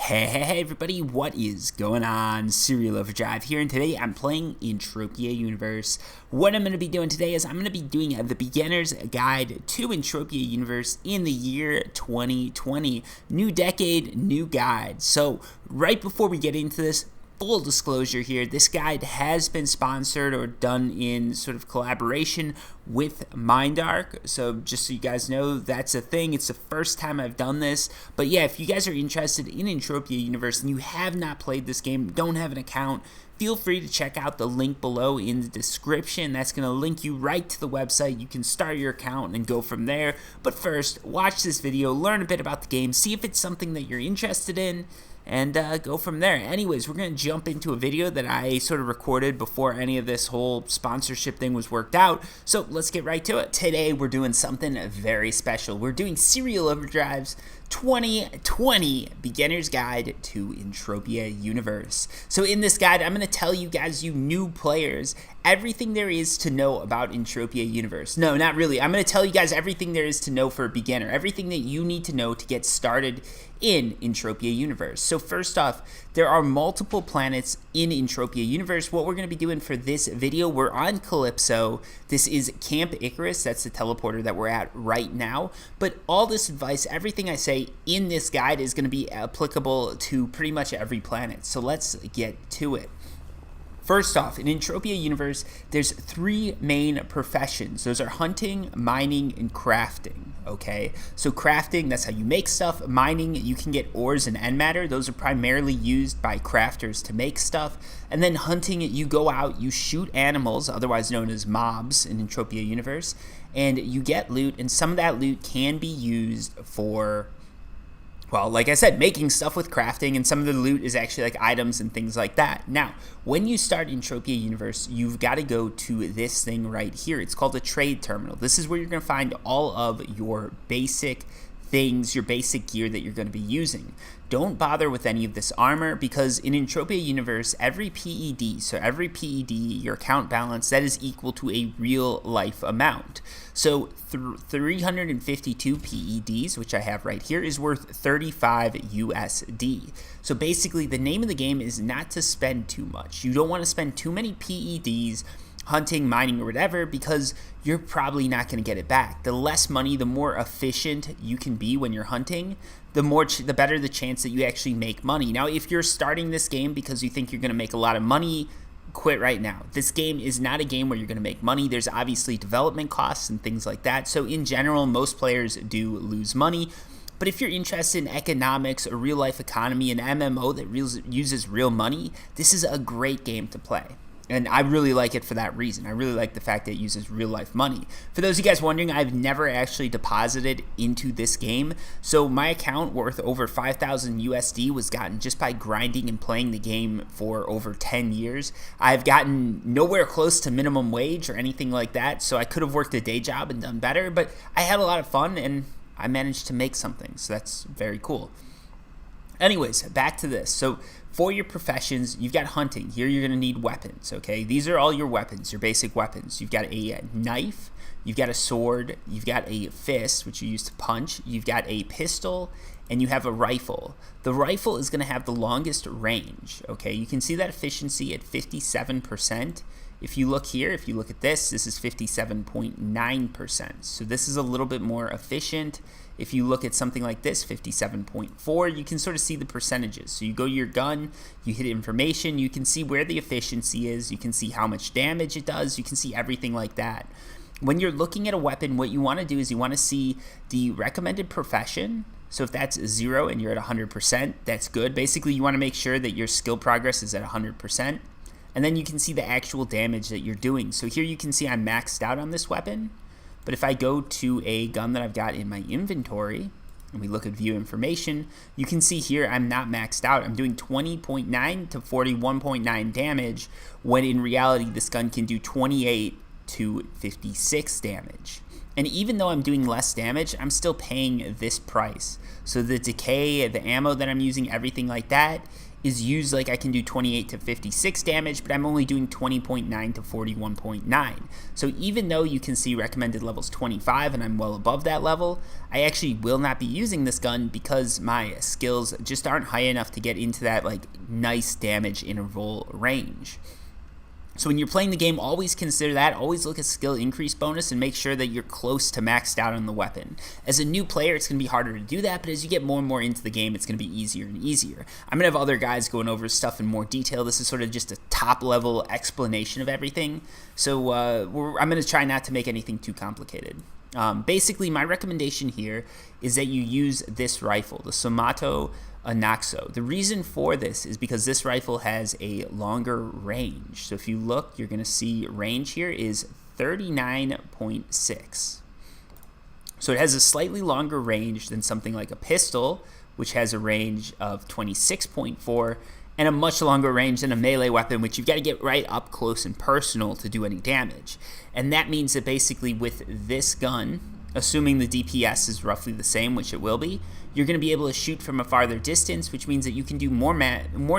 Hey everybody, what is going on? Serial Overdrive here, and today I'm playing Entropia Universe. What I'm going to be doing today is I'm going to be doing the beginner's guide to Entropia Universe in the year 2020. New decade, new guide. So right before we get into this, full disclosure here, this guide has been sponsored or done in sort of collaboration with MindArc. So just so you guys know, that's a thing. It's the first time I've done this. But yeah, if you guys are interested in Entropia Universe and you have not played this game, don't have an account, feel free to check out the link below in the description. That's going to link you right to the website. You can start your account and go from there. But first, watch this video, learn a bit about the game, see if it's something that you're interested in, and go from there. Anyways, we're going to jump into a video that I sort of recorded before any of this whole sponsorship thing was worked out. So let's get right to it. Today we're doing something very special. We're doing Serial Overdrive's 2020 Beginner's Guide to Entropia Universe. So in this guide, I'm going to tell you guys, you new players, everything there is to know about Entropia Universe. No, not really. I'm going to tell you guys everything there is to know for a beginner, everything that you need to know to get started in Entropia Universe. So first off, there are multiple planets in Entropia Universe. What we're going to be doing for this video, we're on Calypso. This is Camp Icarus. That's the teleporter that we're at right now. But all this advice, everything I say in this guide is going to be applicable to pretty much every planet. So let's get to it. First off, in Entropia Universe, there's three main professions. Those are hunting, mining, and crafting, okay? So crafting, that's how you make stuff. Mining, you can get ores and end matter. Those are primarily used by crafters to make stuff. And then hunting, you go out, you shoot animals, otherwise known as mobs in Entropia Universe, and you get loot, and some of that loot can be used for, well, like I said, making stuff with crafting, and some of the loot is actually like items and things like that. Now, when you start Entropia Universe, you've got to go to this thing right here. It's called a trade terminal. This is where you're going to find all of your basic things, your basic gear that you're going to be using. Don't bother with any of this armor, because in Entropia Universe, every PED, so every PED, your account balance, that is equal to a real life amount. So 352 PEDs, which I have right here, is worth 35 USD. So basically, the name of the game is not to spend too much. You don't want to spend too many PEDs hunting, mining, or whatever, because you're probably not going to get it back. The less money, the more efficient you can be when you're hunting, the better the chance that you actually make money. Now, if you're starting this game because you think you're going to make a lot of money, quit right now. This game is not a game where you're going to make money. There's obviously development costs and things like that. So in general, most players do lose money. But if you're interested in economics or real life economy, an MMO that uses real money, this is a great game to play. And I really like it for that reason. I really like the fact that it uses real life money. For those of you guys wondering, I've never actually deposited into this game. So my account worth over 5,000 USD was gotten just by grinding and playing the game for over 10 years. I've gotten nowhere close to minimum wage or anything like that. So I could have worked a day job and done better, but I had a lot of fun and I managed to make something. So that's very cool. Anyways, back to this. So for your professions, you've got hunting. Here you're going to need weapons, okay? These are all your weapons, your basic weapons. You've got a knife, you've got a sword, you've got a fist, which you use to punch, you've got a pistol, and you have a rifle. The rifle is going to have the longest range, okay? You can see that efficiency at 57%. If you look here, if you look at this, this is 57.9%. So this is a little bit more efficient. If you look at something like this, 57.4, you can sort of see the percentages. So you go to your gun, you hit information, you can see where the efficiency is, you can see how much damage it does, you can see everything like that. When you're looking at a weapon, what you want to do is you want to see the recommended profession. So if that's 0 and you're at 100%, that's good. Basically, you want to make sure that your skill progress is at 100%. And then you can see the actual damage that you're doing. So here you can see I'm maxed out on this weapon. But if I go to a gun that I've got in my inventory, and we look at view information, you can see here I'm not maxed out. I'm doing 20.9 to 41.9 damage, when in reality this gun can do 28 to 56 damage. And even though I'm doing less damage, I'm still paying this price. So the decay, the ammo that I'm using, everything like that is used like I can do 28 to 56 damage, but I'm only doing 20.9 to 41.9. So even though you can see recommended levels 25 and I'm well above that level, I actually will not be using this gun because my skills just aren't high enough to get into that like nice damage interval range. So when you're playing the game, always consider that. Always look at skill increase bonus and make sure that you're close to maxed out on the weapon. As a new player, it's going to be harder to do that, but as you get more and more into the game, it's going to be easier and easier. I'm going to have other guys going over stuff in more detail. This is sort of just a top-level explanation of everything. So I'm going to try not to make anything too complicated. Basically, my recommendation here is that you use this rifle, the Somato Anaxo. The reason for this is because this rifle has a longer range. So if you look, you're going to see range here is 39.6. So it has a slightly longer range than something like a pistol, which has a range of 26.4, and a much longer range than a melee weapon, which you've got to get right up close and personal to do any damage. And that means that basically with this gun, assuming the DPS is roughly the same, which it will be, you're going to be able to shoot from a farther distance, which means that you can do more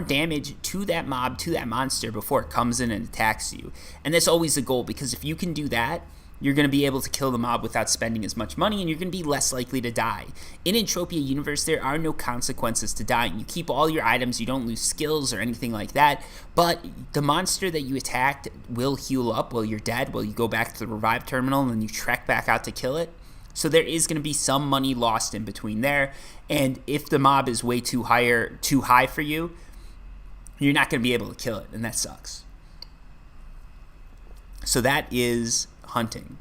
damage to that mob, to that monster, before it comes in and attacks you. And that's always the goal, because if you can do that, you're going to be able to kill the mob without spending as much money, and you're going to be less likely to die. In Entropia Universe, there are no consequences to dying. You keep all your items, you don't lose skills or anything like that, but the monster that you attacked will heal up while you're dead, while you go back to the revive terminal, and then you trek back out to kill it. So there is going to be some money lost in between there, and if the mob is way too high for you, you're not going to be able to kill it, and that sucks. So that is hunting.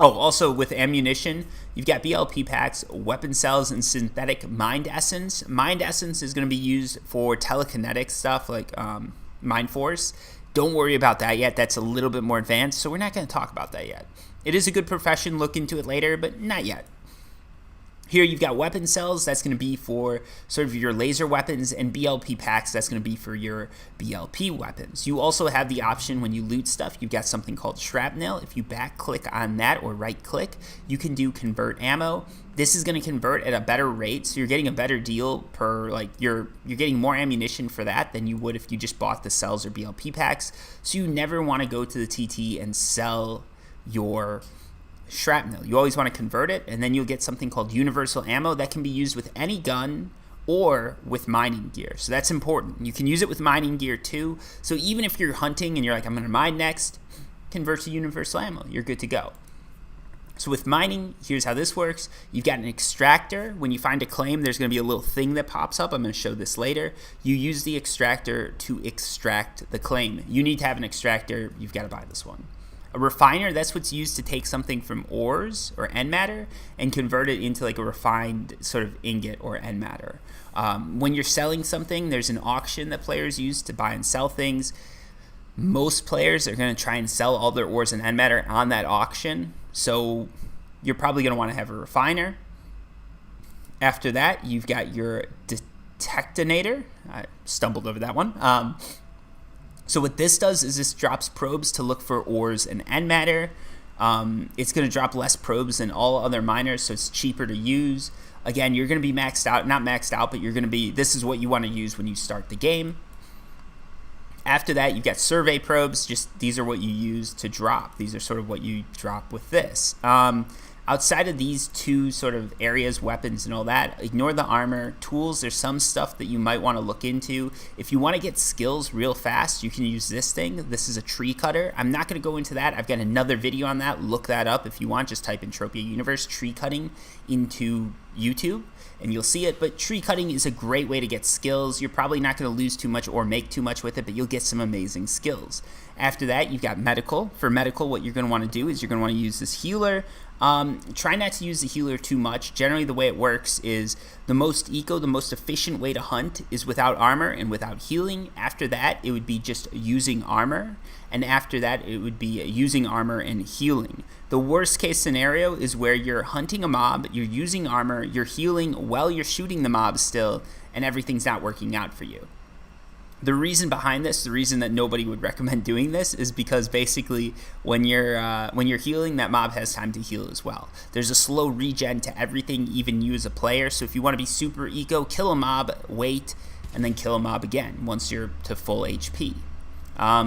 Oh, also with ammunition, you've got BLP packs, weapon cells, and synthetic mind essence. Mind essence is going to be used for telekinetic stuff like Mind Force. Don't worry about that yet. That's a little bit more advanced, so we're not going to talk about that yet. It is a good profession. Look into it later, but not yet. Here you've got weapon cells. That's going to be for sort of your laser weapons, and BLP packs. That's going to be for your BLP weapons. You also have the option when you loot stuff. You've got something called shrapnel. If you back click on that or right click, you can do convert ammo. This is going to convert at a better rate, so you're getting a better deal per, like, you're getting more ammunition for that than you would if you just bought the cells or BLP packs. So you never want to go to the TT and sell your shrapnel. You always want to convert it, and then you'll get something called universal ammo that can be used with any gun or with mining gear. So that's important. You can use it with mining gear too. So even if you're hunting and you're like, I'm going to mine next, convert to universal ammo. You're good to go. So with mining, here's how this works. You've got an extractor. When you find a claim, there's going to be a little thing that pops up. I'm going to show this later. You use the extractor to extract the claim. You need to have an extractor. You've got to buy this one. A refiner, that's what's used to take something from ores or end matter and convert it into like a refined sort of ingot or end matter. When you're selling something, there's an auction that players use to buy and sell things. Most players are going to try and sell all their ores and end matter on that auction, so you're probably going to want to have a refiner. After that, you've got your detectonator. I stumbled over that one. So what this does is this drops probes to look for ores and end matter. It's going to drop less probes than all other miners, so it's cheaper to use. Again, you're going to be maxed out, not maxed out, but you're going to be, this is what you want to use when you start the game. After that, you've got survey probes. Just these are what you use to drop. These are sort of what you drop with this. Outside of these two sort of areas, weapons and all that, ignore the armor. Tools, there's some stuff that you might want to look into. If you want to get skills real fast, you can use this thing. This is a tree cutter. I'm not going to go into that. I've got another video on that. Look that up if you want. Just type Entropia Universe tree cutting into YouTube and you'll see it. But tree cutting is a great way to get skills. You're probably not going to lose too much or make too much with it, but you'll get some amazing skills. After that, you've got medical. For medical, what you're going to want to do is you're going to want to use this healer. Try not to use the healer too much. Generally, the way it works is the most efficient way to hunt is without armor and without healing. After that, it would be just using armor. And after that, it would be using armor and healing. The worst case scenario is where you're hunting a mob, you're using armor, you're healing while you're shooting the mob still, and everything's not working out for you. The reason behind this, the reason that nobody would recommend doing this, is because basically when you're healing, that mob has time to heal as well. There's a slow regen to everything, even you as a player. So if you want to be super eco, kill a mob, wait, and then kill a mob again once you're to full HP.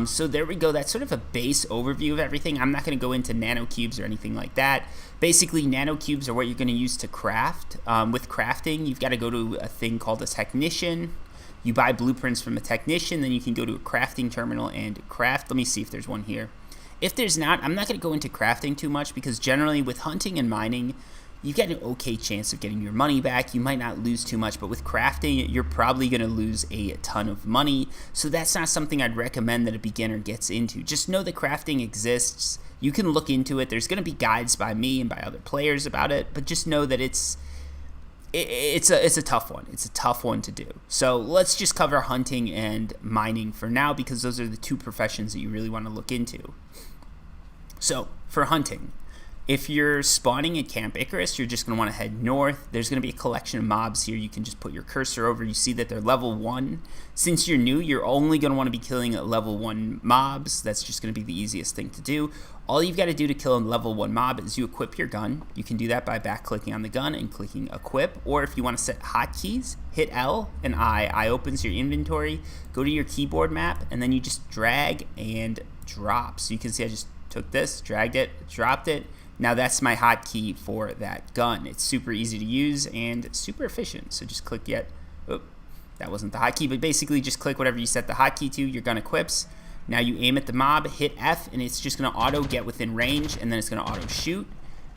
So there we go. That's sort of a base overview of everything. I'm not going to go into nano cubes or anything like that. Basically, nano cubes are what you're going to use to craft. With crafting, you've got to go to a thing called a technician. You buy blueprints from a technician, then you can go to a crafting terminal and craft. Let me see if there's one here. If there's not, I'm not going to go into crafting too much, because generally with hunting and mining, you get an okay chance of getting your money back. You might not lose too much, but with crafting, you're probably going to lose a ton of money. So that's not something I'd recommend that a beginner gets into. Just know that crafting exists. You can look into it. There's going to be guides by me and by other players about it, but just know that it's a tough one. It's a tough one to do. So let's just cover hunting and mining for now, because those are the two professions that you really want to look into. So for hunting, if you're spawning at Camp Icarus, you're just going to want to head north. There's going to be a collection of mobs here. You can just put your cursor over. You see that they're level 1. Since you're new, you're only going to want to be killing level 1 mobs. That's just going to be the easiest thing to do. All you've got to do to kill a level 1 mob is you equip your gun. You can do that by back-clicking on the gun and clicking equip. Or if you want to set hotkeys, hit L and I. I opens your inventory. Go to your keyboard map, and then you just drag and drop. So you can see I just took this, dragged it, dropped it. Now that's my hotkey for that gun. It's super easy to use and super efficient. So just click that wasn't the hotkey, but basically just click whatever you set the hotkey to, your gun equips. Now you aim at the mob, hit F, and it's just gonna auto get within range, and then it's gonna auto shoot.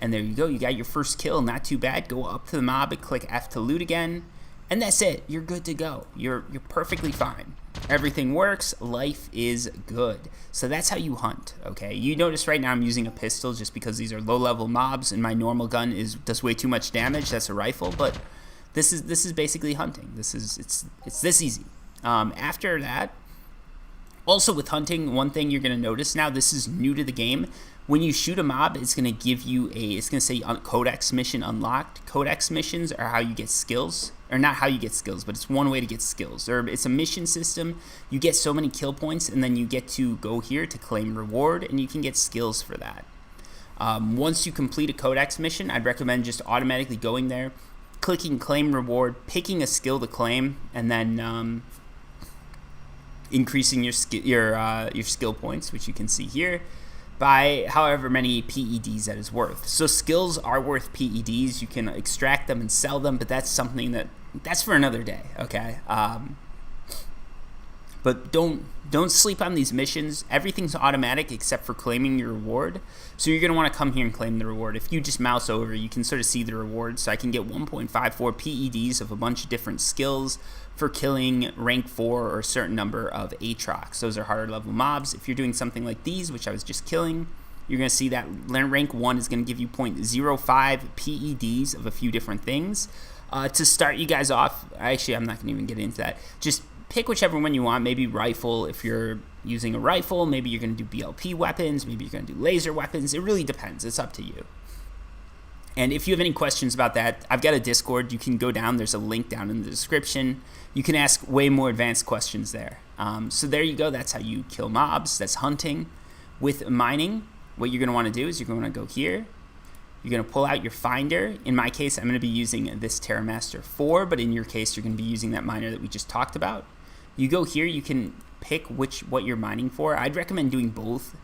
And there you go, you got your first kill, not too bad. Go up to the mob and click F to loot again. And that's it, you're good to go. You're perfectly fine. Everything works, life is good. So that's how you hunt, okay? You notice right now I'm using a pistol just because these are low-level mobs, and my normal gun does way too much damage. That's a rifle, but this is basically hunting. It's this easy. After that, also with hunting, one thing you're gonna notice now, this is new to the game. When you shoot a mob, it's gonna give you it's gonna say Codex mission unlocked. Codex missions are how you get skills, or not how you get skills, but it's one way to get skills. Or it's a mission system. You get so many kill points, and then you get to go here to claim reward, and you can get skills for that. Once you complete a Codex mission, I'd recommend just automatically going there, clicking claim reward, picking a skill to claim, and then increasing your skill points, which you can see here, by however many PEDs that is worth. So skills are worth PEDs. You can extract them and sell them, but that's something that's for another day, okay? But don't sleep on these missions. Everything's automatic except for claiming your reward. So you're gonna want to come here and claim the reward. If you just mouse over, you can sort of see the reward. So I can get 1.54 PEDs of a bunch of different skills for killing rank 4 or a certain number of Aatrox. Those are harder level mobs. If you're doing something like these, which I was just killing, you're going to see that rank 1 is going to give you 0.05 PEDs of a few different things. To start you guys off, actually I'm not going to even get into that. Just pick whichever one you want. Maybe rifle if you're using a rifle. Maybe you're going to do BLP weapons. Maybe you're going to do laser weapons. It really depends. It's up to you. And if you have any questions about that, I've got a Discord. You can go down. There's a link down in the description. You can ask way more advanced questions there. So there you go. That's how you kill mobs. That's hunting. With mining, what you're going to want to do is you're going to go here. You're going to pull out your finder. In my case, I'm going to be using this TerraMaster 4, but in your case, you're going to be using that miner that we just talked about. You go here. You can pick what you're mining for. I'd recommend doing both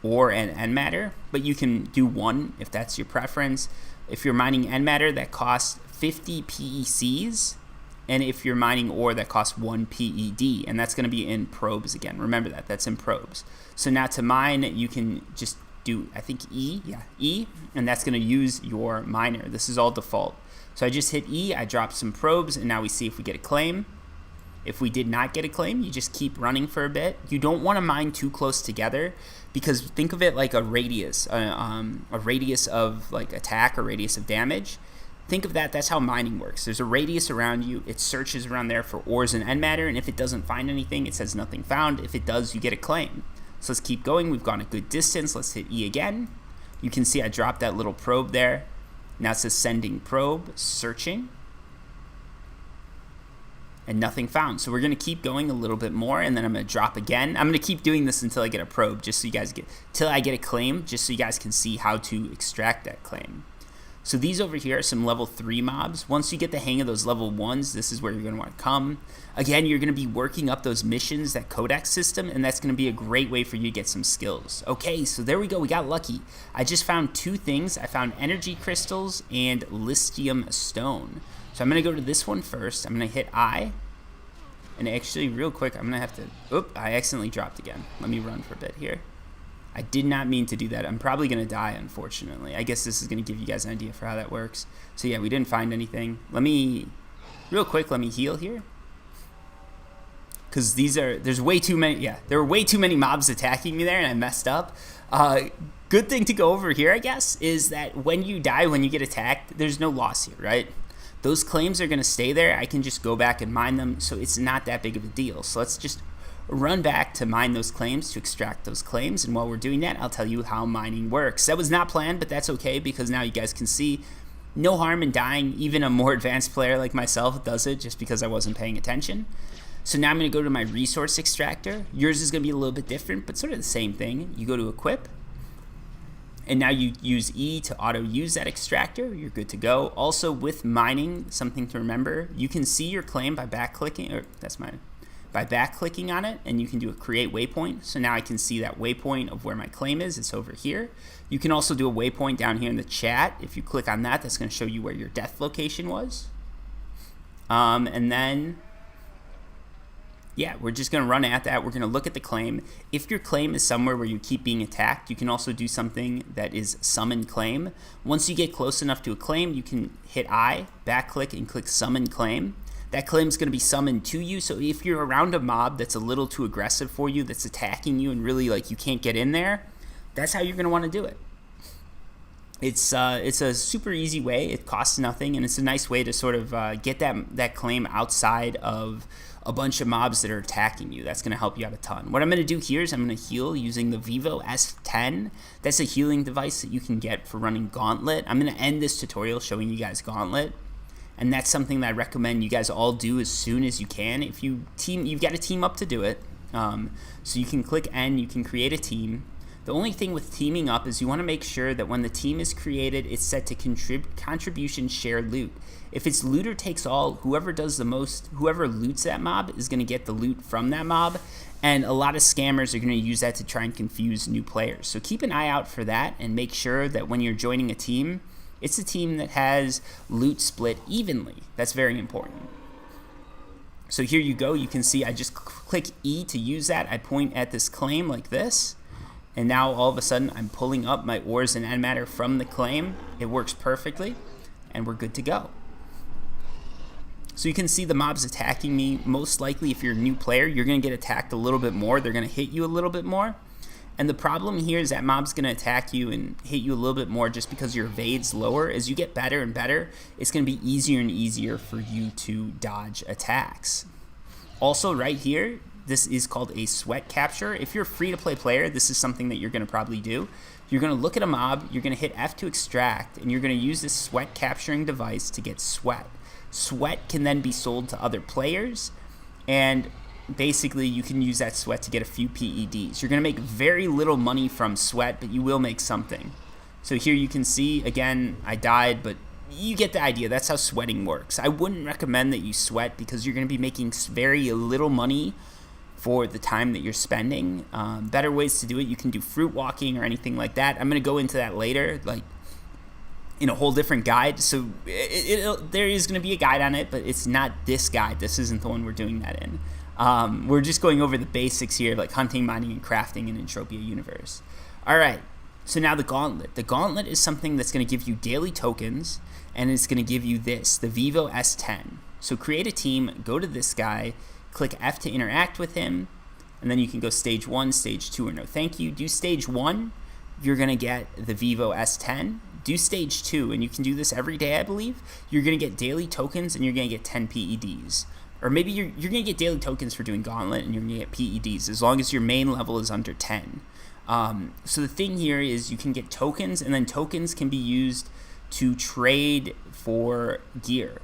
ore and end matter, but you can do one if that's your preference. If you're mining end matter, that costs 50 PECs, and if you're mining ore, that costs 1 PED, and that's going to be in probes again. Remember that, that's in probes. So now to mine, you can just do, I think E, and that's going to use your miner. This is all default. So I just hit E, I dropped some probes, and now we see if we get a claim. If we did not get a claim, you just keep running for a bit. You don't want to mine too close together, because think of it like a radius of like attack or radius of damage. Think of that, that's how mining works. There's a radius around you, it searches around there for ores and end matter, and if it doesn't find anything, it says nothing found. If it does, you get a claim. So let's keep going, we've gone a good distance, let's hit E again. You can see I dropped that little probe there. Now it says sending probe, searching. and nothing found. So we're going to keep going a little bit more, and then I'm going to drop again. I'm going to keep doing this until I get a probe, just so you guys till I get a claim, just so you guys can see how to extract that claim. So these over here are some level 3 mobs. Once you get the hang of those level 1s, this is where you're going to want to come. Again, you're going to be working up those missions, that codex system, and that's going to be a great way for you to get some skills. Okay, so there we go. We got lucky. I just found 2 things. I found energy crystals and lithium stone. So I'm going to go to this one first. I'm going to hit I. And actually, real quick, I'm going to have to... Oop, I accidentally dropped again. Let me run for a bit here. I did not mean to do that. I'm probably going to die, unfortunately. I guess this is going to give you guys an idea for how that works. So yeah, we didn't find anything. Let me... Real quick, let me heal here. Because there's way too many... Yeah, there were way too many mobs attacking me there, and I messed up. Good thing to go over here, I guess, is that when you die, when you get attacked, there's no loss here, right? Those claims are going to stay there. I can just go back and mine them, so it's not that big of a deal. So let's just run back to mine those claims, to extract those claims, and while we're doing that, I'll tell you how mining works. That was not planned, but that's okay, because now you guys can see no harm in dying. Even a more advanced player like myself does it just because I wasn't paying attention. So now I'm going to go to my resource extractor. Yours is going to be a little bit different, but sort of the same thing. You go to equip, and now you use E to auto use that extractor. You're good to go. Also, with mining, something to remember, you can see your claim by back-clicking, or that's mine, by back-clicking on it, and you can do a create waypoint. So now I can see that waypoint of where my claim is. It's over here. You can also do a waypoint down here in the chat. If you click on that, that's going to show you where your death location was. And then... yeah, we're just going to run at that. We're going to look at the claim. If your claim is somewhere where you keep being attacked, you can also do something that is summon claim. Once you get close enough to a claim, you can hit I, back click, and click summon claim. That claim is going to be summoned to you. So if you're around a mob that's a little too aggressive for you, that's attacking you and really like you can't get in there, that's how you're going to want to do it. It's a super easy way. It costs nothing, and it's a nice way to sort of get that claim outside of a bunch of mobs that are attacking you. That's going to help you out a ton. What I'm going to do here is I'm going to heal using the Vivo S10. That's a healing device that you can get for running Gauntlet. I'm going to end this tutorial showing you guys Gauntlet, and that's something that I recommend you guys all do as soon as you can. If you've got to team up to do it. So you can click N, you can create a team. The only thing with teaming up is you want to make sure that when the team is created, it's set to contribution share loot. If it's looter takes all, whoever does the most, whoever loots that mob is going to get the loot from that mob, and a lot of scammers are going to use that to try and confuse new players. So keep an eye out for that, and make sure that when you're joining a team, it's a team that has loot split evenly. That's very important. So here you go. You can see I just click E to use that. I point at this claim like this. And now all of a sudden I'm pulling up my ores and antimatter from the claim. It works perfectly, and we're good to go. So you can see the mobs attacking me. Most likely, if you're a new player, you're going to get attacked a little bit more. They're going to hit you a little bit more. And the problem here is that mob's going to attack you and hit you a little bit more just because your evade's lower. As you get better and better, it's going to be easier and easier for you to dodge attacks. Also, right here, this is called a sweat capture. If you're a free-to-play player, this is something that you're going to probably do. You're going to look at a mob, you're going to hit F to extract, and you're going to use this sweat capturing device to get sweat. Sweat can then be sold to other players, and basically you can use that sweat to get a few PEDs. You're going to make very little money from sweat, but you will make something. So here you can see, again, I died, but you get the idea. That's how sweating works. I wouldn't recommend that you sweat because you're going to be making very little money for the time that you're spending. Better ways to do it, you can do fruit walking or anything like that. I'm going to go into that later, like in a whole different guide. So there is going to be a guide on it, but it's not this guide. This isn't the one we're doing that in. We're just going over the basics here, like hunting, mining, and crafting in Entropia Universe. All right, so now the Gauntlet. The Gauntlet is something that's going to give you daily tokens, and it's going to give you this, the Vivo S10. So create a team, go to this guy, click F to interact with him, and then you can go stage 1, stage 2, or no thank you. Do stage 1, you're going to get the Vivo S10. Do stage 2, and you can do this every day, I believe. You're going to get daily tokens, and you're going to get 10 PEDs. Or maybe you're going to get daily tokens for doing Gauntlet, and you're going to get PEDs, as long as your main level is under 10. So the thing here is you can get tokens, and then tokens can be used to trade for gear.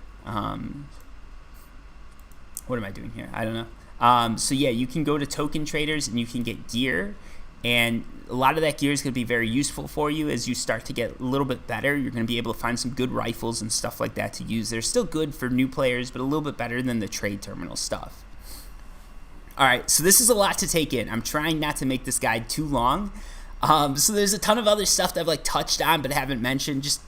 what am I doing here? I don't know. So yeah, you can go to token traders and you can get gear, and a lot of that gear is going to be very useful for you as you start to get a little bit better. You're going to be able to find some good rifles and stuff like that to use. They're still good for new players, but a little bit better than the trade terminal stuff. All right, so this is a lot to take in. I'm trying not to make this guide too long. So there's a ton of other stuff that I've like touched on but haven't mentioned. Just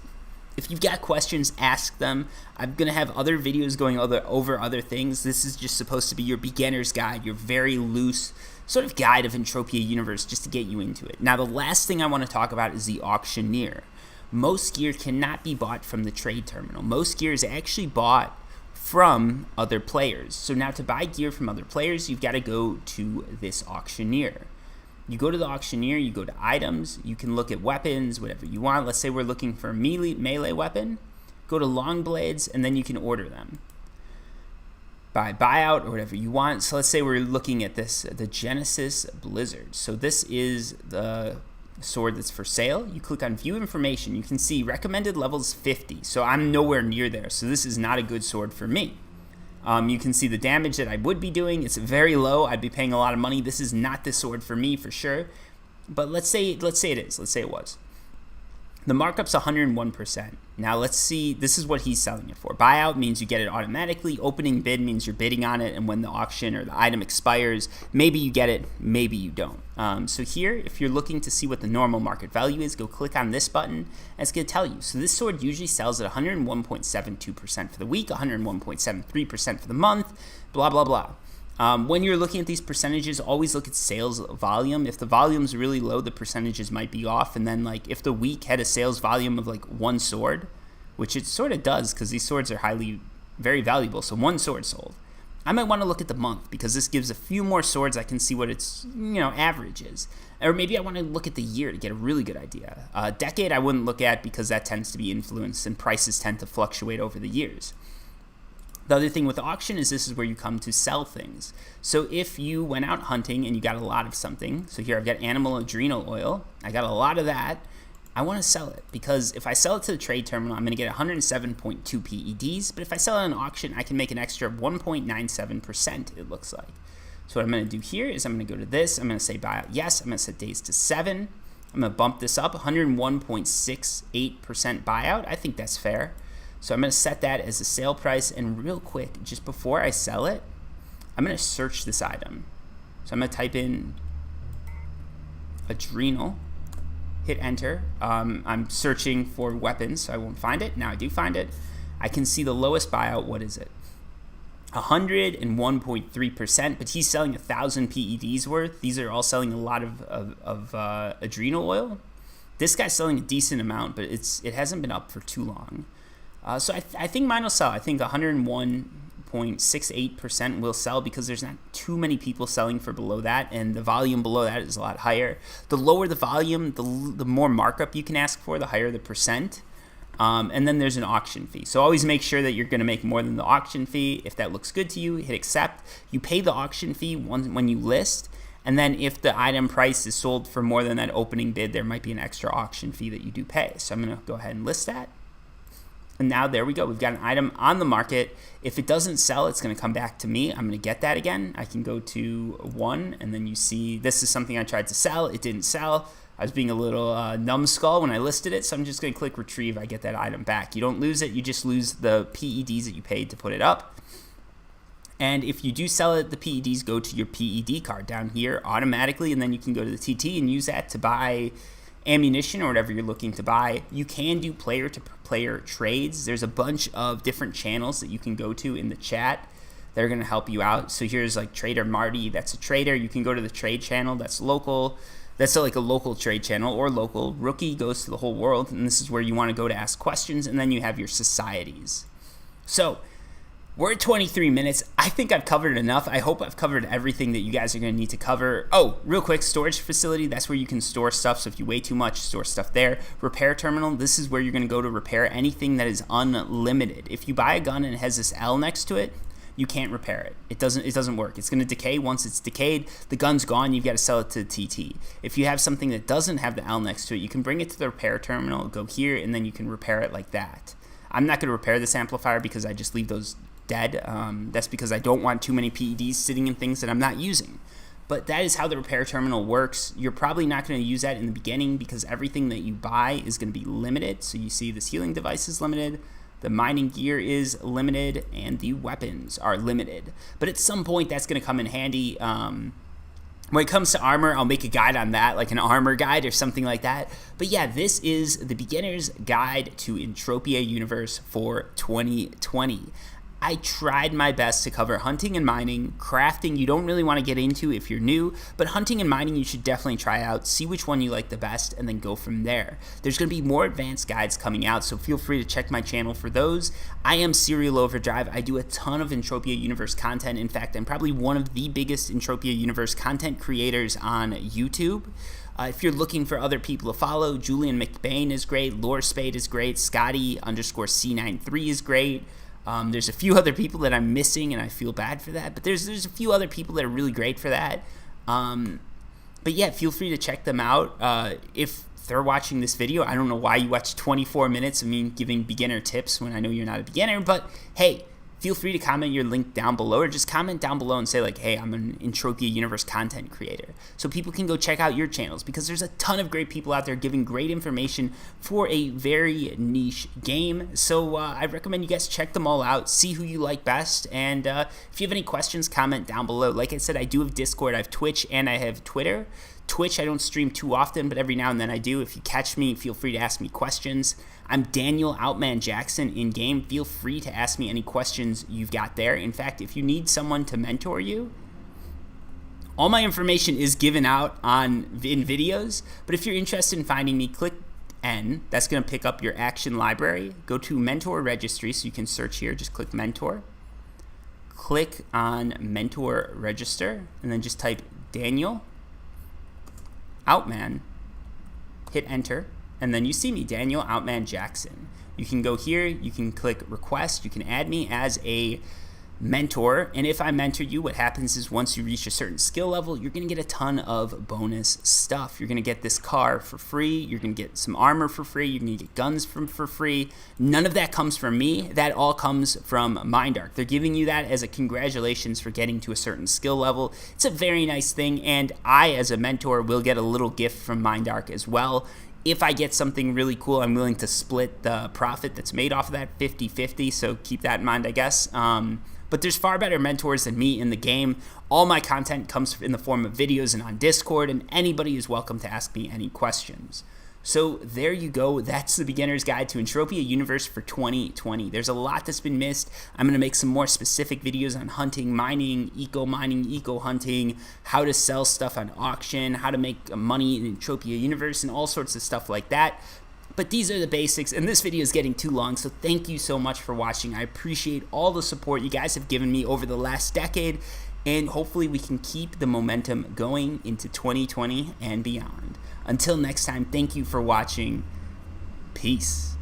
if you've got questions, ask them. I'm going to have other videos going over other things. This is just supposed to be your beginner's guide, your very loose sort of guide of Entropia Universe, just to get you into it. Now, the last thing I want to talk about is the Auctioneer. Most gear cannot be bought from the trade terminal. Most gear is actually bought from other players. So now to buy gear from other players, you've got to go to this Auctioneer. You go to the Auctioneer, you go to items, you can look at weapons, whatever you want. Let's say we're looking for a melee weapon. Go to long blades, and then you can order them by buyout or whatever you want. So let's say we're looking at this, the Genesis Blizzard. So this is the sword that's for sale. You click on view information. You can see recommended levels 50. So I'm nowhere near there. So this is not a good sword for me. You can see the damage that I would be doing. It's very low. I'd be paying a lot of money. This is not the sword for me for sure. But let's say it is. Let's say it was. The markup's 101%. Now let's see, this is what he's selling it for. Buyout means you get it automatically. Opening bid means you're bidding on it, and when the auction or the item expires, maybe you get it, maybe you don't. So here, if you're looking to see what the normal market value is, go click on this button, and it's going to tell you. So this sword usually sells at 101.72% for the week, 101.73% for the month, blah, blah, blah. When you're looking at these percentages, always look at sales volume. If the volume's really low, the percentages might be off. And then like if the week had a sales volume of like one sword, which it sort of does because these swords are very valuable. So one sword sold. I might want to look at the month because this gives a few more swords. I can see what its average is. Or maybe I want to look at the year to get a really good idea. Decade I wouldn't look at because that tends to be influenced and prices tend to fluctuate over the years. The other thing with auction is this is where you come to sell things. So if you went out hunting and you got a lot of something, so here I've got animal adrenal oil, I got a lot of that, I want to sell it because if I sell it to the trade terminal, I'm going to get 107.2 PEDs, but if I sell it on auction, I can make an extra 1.97%, it looks like. So what I'm going to do here is I'm going to go to this, I'm going to say buyout yes, I'm going to set days to 7, I'm going to bump this up, 101.68% buyout, I think that's fair. So I'm going to set that as a sale price, and real quick, just before I sell it, I'm going to search this item. So I'm going to type in adrenal, hit enter. I'm searching for weapons, so I won't find it. Now I do find it. I can see the lowest buyout. What is it? 101.3%, but he's selling 1,000 PEDs worth. These are all selling a lot of adrenal oil. This guy's selling a decent amount, but it hasn't been up for too long. So I think mine will sell. I think 101.68% will sell because there's not too many people selling for below that, and the volume below that is a lot higher. The lower the volume, the more markup you can ask for, the higher the percent. And then there's an auction fee. So always make sure that you're going to make more than the auction fee. If that looks good to you, hit accept. You pay the auction fee when you list, and then if the item price is sold for more than that opening bid, there might be an extra auction fee that you do pay. So I'm going to go ahead and list that. And now there we go. We've got an item on the market. If it doesn't sell, it's going to come back to me. I'm going to get that again. I can go to 1, and then you see this is something I tried to sell. It didn't sell. I was being a little numbskull when I listed it, so I'm just going to click retrieve. I get that item back. You don't lose it. You just lose the PEDs that you paid to put it up. And if you do sell it, the PEDs go to your PED card down here automatically, and then you can go to the TT and use that to buy ammunition or whatever you're looking to buy. You can do player-to-player trades. There's a bunch of different channels that you can go to in the chat. They're going to help you out. So here's like Trader Marty. That's a trader. You can go to the trade channel. That's local. That's like a local trade channel or local. Rookie goes to the whole world, and this is where you want to go to ask questions, and then you have your societies. So we're at 23 minutes. I think I've covered enough. I hope I've covered everything that you guys are going to need to cover. Oh, real quick, storage facility. That's where you can store stuff. So if you weigh too much, store stuff there. Repair terminal. This is where you're going to go to repair anything that is unlimited. If you buy a gun and it has this L next to it, you can't repair it. It doesn't work. It's going to decay. Once it's decayed, the gun's gone. You've got to sell it to the TT. If you have something that doesn't have the L next to it, you can bring it to the repair terminal, go here, and then you can repair it like that. I'm not going to repair this amplifier because I just leave those dead. That's because I don't want too many PEDs sitting in things that I'm not using. But that is how the repair terminal works. You're probably not going to use that in the beginning because everything that you buy is going to be limited. So you see this healing device is limited, the mining gear is limited, and the weapons are limited. But at some point that's going to come in handy. When it comes to armor, I'll make a guide on that, like an armor guide or something like that. But yeah, this is the beginner's guide to Entropia Universe for 2020. I tried my best to cover hunting and mining. Crafting you don't really want to get into if you're new, but hunting and mining you should definitely try out, see which one you like the best, and then go from there. There's going to be more advanced guides coming out, so feel free to check my channel for those. I am Serial Overdrive. I do a ton of Entropia Universe content. In fact, I'm probably one of the biggest Entropia Universe content creators on YouTube. If you're looking for other people to follow, Julian McBain is great, Lore Spade is great, Scotty_C93 is great. There's a few other people that I'm missing, and I feel bad for that. But there's a few other people that are really great for that. But yeah, feel free to check them out. If they're watching this video, I don't know why you watch 24 minutes of me giving beginner tips when I know you're not a beginner. But hey, feel free to comment your link down below, or just comment down below and say like, hey, I'm an Entropia Universe content creator. So people can go check out your channels, because there's a ton of great people out there giving great information for a very niche game. So I recommend you guys check them all out, see who you like best, and if you have any questions, comment down below. Like I said, I do have Discord, I have Twitch, and I have Twitter. Twitch, I don't stream too often, but every now and then I do. If you catch me, feel free to ask me questions. I'm Daniel Outman Jackson in game. Feel free to ask me any questions you've got there. In fact, if you need someone to mentor you, all my information is given out in videos. But if you're interested in finding me, click N. That's going to pick up your action library. Go to Mentor Registry, so you can search here. Just click Mentor. Click on Mentor Register, and then just type Daniel Outman, hit enter, and then you see me, Daniel Outman Jackson. You can go here, you can click request, you can add me as a mentor, and if I mentor you, what happens is once you reach a certain skill level, you're going to get a ton of bonus stuff. You're going to get this car for free, you're going to get some armor for free, you're going to get guns for free. None of that comes from me, that all comes from Mindark. They're giving you that as a congratulations for getting to a certain skill level. It's a very nice thing, and I, as a mentor, will get a little gift from Mindark as well. If I get something really cool, I'm willing to split the profit that's made off of that 50-50, so keep that in mind, I guess. But there's far better mentors than me in the game. All my content comes in the form of videos and on Discord, and anybody is welcome to ask me any questions. So there you go. That's the beginner's guide to Entropia Universe for 2020. There's a lot that's been missed. I'm going to make some more specific videos on hunting, mining, eco-hunting, how to sell stuff on auction, how to make money in Entropia Universe, and all sorts of stuff like that. But these are the basics, and this video is getting too long, so thank you so much for watching. I appreciate all the support you guys have given me over the last decade, and hopefully we can keep the momentum going into 2020 and beyond. Until next time, thank you for watching. Peace.